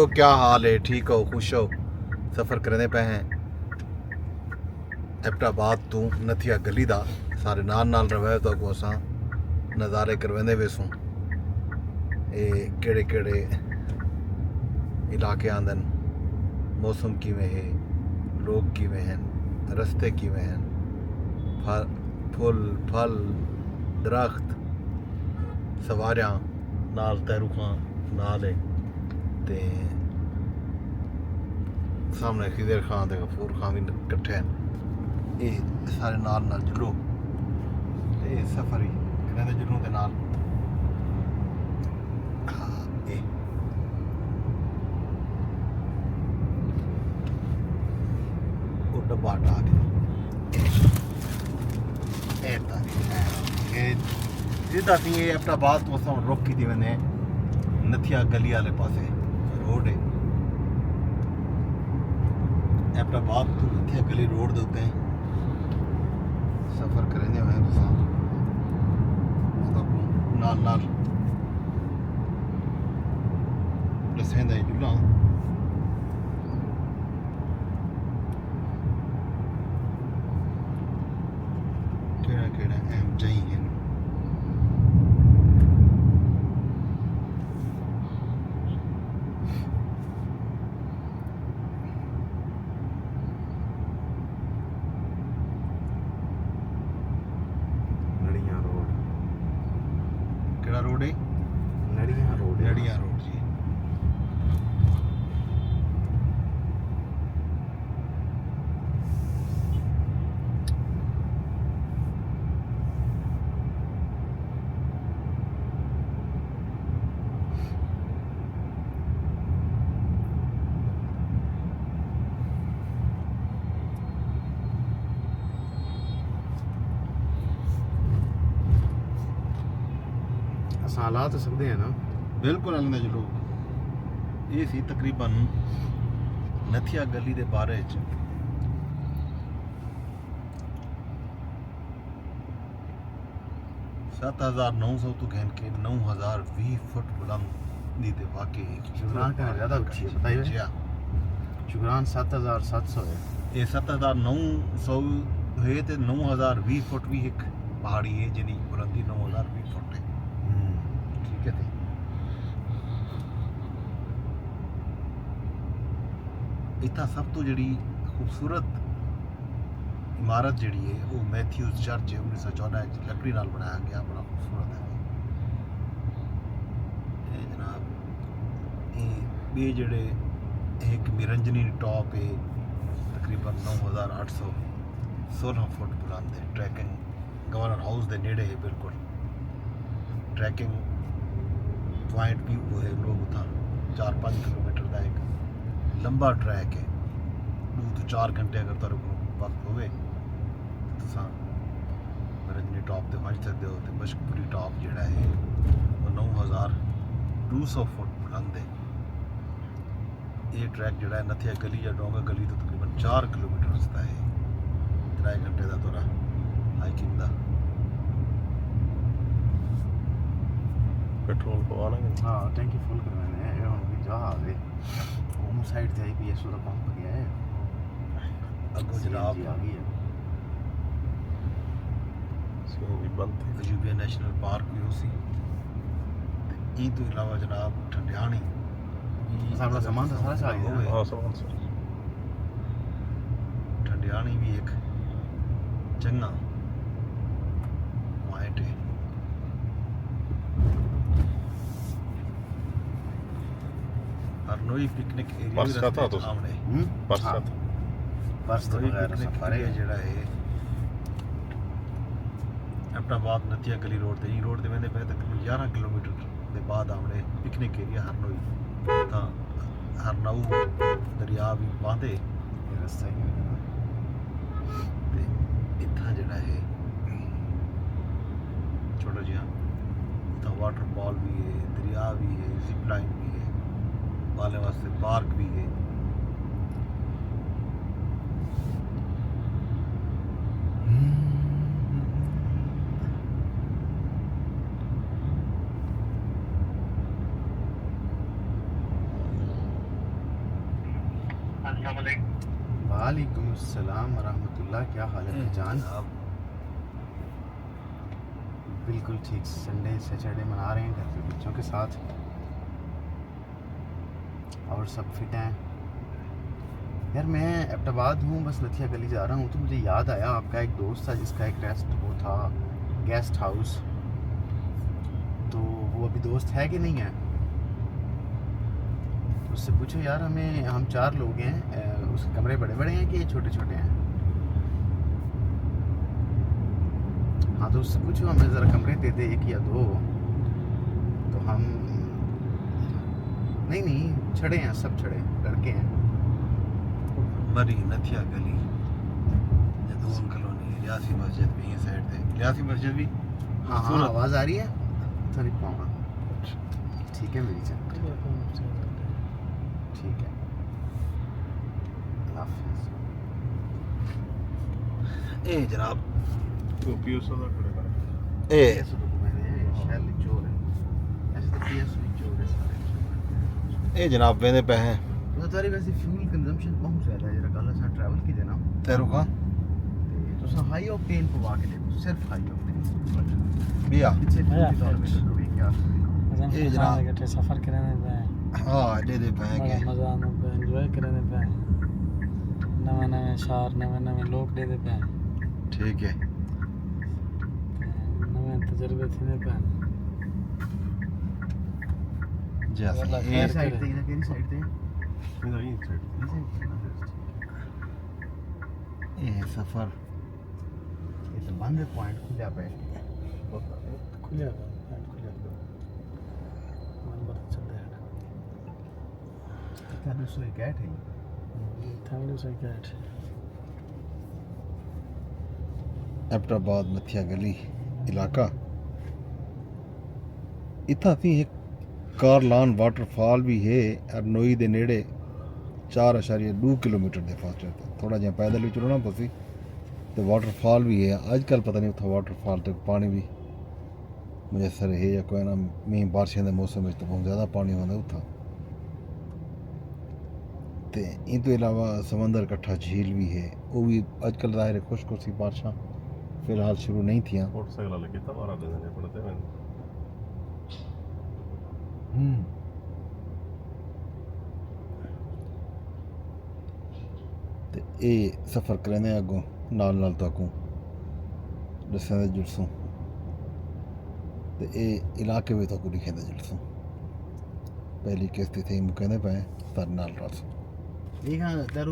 क्या हाल है? ठीक हो? खुश हो? सफ़र करने पे हैं एबटाबाद तू नथिया गली दा सारे नाल रवे तो को असां नज़ारे करवेंदे वेसूं। ये केड़े केड़े इलाके आंदन, मौसम किवें है, लोग किवें हैं, रस्ते किवें हैं, फुल फल दरख्त सवारियां नाल तैरुखां नाल है ते सामने खिदर खां ते गफूर खां भी कट्ठे हैं। ये सारे नाल जुलो ते सफर ही इन्हां दे जुलों दे नाल वो डब्बा हटा के जिदा सी ये एबटाबाद तो असां रुक की थी वने नथिया गली वाले पासे रोड है। एबटाबाद तो नथिया गली रोड दे उत्ते सफ़र करेंदे होए तुसां मतलब नाल दसेंदा ही जुला केड़ा केड़ा अहम जाई हैं। केड़ा रोड है? नड़ियां रोड जी। ला तो सकते हैं ना, बिल्कुल अलग चलो। ये सी तकरीबन नथिया गली के बारे च 7,900 तो कहन के 9,020 फुट बुलंदी ते वाकई शुक्रान का ज़्यादा अच्छी है, बताइए। शुक्रान 7,700 है। ये 7,900 है तो 9,020 फुट भी एक पहाड़ी है जिनी बुलंदी 9,020 फुट है। ठीक है। इतना सब तो जी खूबसूरत इमारत जी है वो मैथ्यूज चर्च है 1914 लकड़ी नाल बनाया गया, बड़ा खूबसूरत है जनाब। ये जड़े एक निरंजनी टॉप है तकरीबन 9,816 फुट बुलंद है। ट्रैकिंग गवर्नर हाउस के नेड़े है, बिल्कुल ट्रैकिंग पॉइंट भी वो है। लोग उतना 4-5 किलोमीटर का एक लंबा ट्रैक है, 2 तो 4 घंटे अगर तुहारे को वक्त होवे तो निरंजनी टॉप ते पहुंच सकते हो। तो मशकपुरी टॉप जिहड़ा है वो 9,200 फुट बुलंद है। ये ट्रैक जिहड़ा है नथिया गली या डोंगा गली तो तकरीबन 4 किलोमीटर रस्ता है, 3 घंटे का तुहारा हाइकिंग का। पेट्रोल पवाना है। हाँ, टैंकी फुल करवाने हैं। ये हम जहाज है होम साइड से आईपीएस वाला पंप गया है। अगो जनाब आ गई है। सीएनजी बंद थी। अजूबिया नेशनल पार्क भी उसी ई तो अलावा जनाब ठंडियाणी सारा सामान तो सारा आ गया। हाँ सामान सर। ठंडियाणी भी एक चंगा पॉइंट है। हरनोई पिकनिक एरिया बस जाता तो सामने बस हाँ, जाता बस तो वगैरह पिकनिक सफारी एरिया जिहड़ा है एबटाबाद नथिया गली रोड ते ई रोड ते वेंदे पे तकरीबन 11 किलोमीटर के बाद आमने पिकनिक एरिया हरनोई तां हरनऊ दरिया भी बांधे ये रास्ता ही नहीं है। ते इत्थां जिहड़ा है छोटा जिहा इत्थां वाटर बॉल भी है, दरिया भी है, जिप लाइन भी है, बाले वास्ते पार्क भी है। वालेकुम अस्सलाम वरहमतुल्लाह। क्या हाल है जान? बिल्कुल ठीक। संडे सैटरडे मना रहे हैं घर पे बच्चों के साथ और सब फिट हैं। यार मैं एबटाबाद हूँ, बस लथिया गली जा रहा हूँ तो मुझे याद आया आपका एक दोस्त था जिसका एक वो था गेस्ट हाउस, तो वो अभी दोस्त है कि नहीं है? उससे पूछो यार, हम 4 लोग हैं, उसके कमरे बड़े बड़े हैं कि छोटे छोटे हैं? हाँ तो उससे पूछो हमें ज़रा कमरे दे दे, 1 या 2। तो हम नहीं छड़े हैं, सब छड़े लड़के हैं। मरी नथिया गली जदून कॉलोनी रियासी मस्जिद भी ये साइड थे। रियासी मस्जिद भी हाँ हाँ आवाज़ आ रही है तो नहीं पाऊँगा। ठीक है मेरी जान, ठीक है, अल्लाह हाफ़िज़। ए जनाब तो पीएसओ ਦਾ ਖੜੇ ਕਰ ए ऐसे तो मैंने शैल चोर है, ऐसे तो पीएस भी चोर है सारे। ए जनाब वेंदे पे हैं तो तारी वैसे फ्यूल कंजम्पशन बहुत ज़्यादा है, जरा कल असां ट्रैवल की देना तेरू का ते तुसां हाई ऑक्टेन पवा के देखो, सिर्फ हाई ऑक्टेन बिया पीछे किलोमीटर भी क्या ए जनाब इकट्ठे सफर करने पे हाँ दे पे हैं बड़ा के मजा आने पे एंजॉय करने पे नवे नवे शहर नवे नवे लोग दे पे ठीक है नवे तजुर्बे थीने पे जैसा वाला ये किस साइड ते किस साइड ते ਇਹਦਾ ਹੀ ਸਾਈਡ ये सफर ये तो बंद पॉइंट खुला पे खुले खुले नंबर चल रहा क्या दूसरे कैट है है फैमिली से कैट एबटाबाद नथिया गली इलाका इतना थी एक कारलान वाटरफॉल भी है और नोई दे नेड़े 4.2 किलोमीटर के फासले ते थोड़ा जिहा पैदल भी चलना पसी तो वाटरफॉल भी है। आजकल पता नहीं उत्थे वाटरफॉल ते पानी भी मुयसर है या कोई ना मींह बारिशें के मौसम में तो बहुत ज़्यादा पानी होंदा उत्था ते इन तो इलावा समंदर कट्ठा झील भी है, वो भी आजकल ज़ाहिर है खुश सी बारिशां फिलहाल शुरू नहीं थियां। ਮੋਟਰਸਾਈਕਲ ਵਾਲੇ ਕੀਤਾ ਮਾਰਾ ਦੇ ਨੇ ਪੜਦੇ ਮੈਂ ਤੇ ਇਹ ਸਫ਼ਰ ਕਰਨੇ ਅੱਗੋਂ ਨਾਲ ਤੋਂ ਅੱਗੋਂ ਦੱਸਾਂ ਦੇ ਜੁਲਸੋਂ ਤੇ ਇਹ ਇਲਾਕੇ ਵਿੱਚ ਤੋਂ ਲਿਖੇ ਦੇ ਜੁਲਸੋਂ ਪਹਿਲੀ ਕਿਸ਼ਤੀ ਤੇ ਮੁਕੰਦੇ ਪਏ ਤਰ ਨਾਲ ਰਸ देखा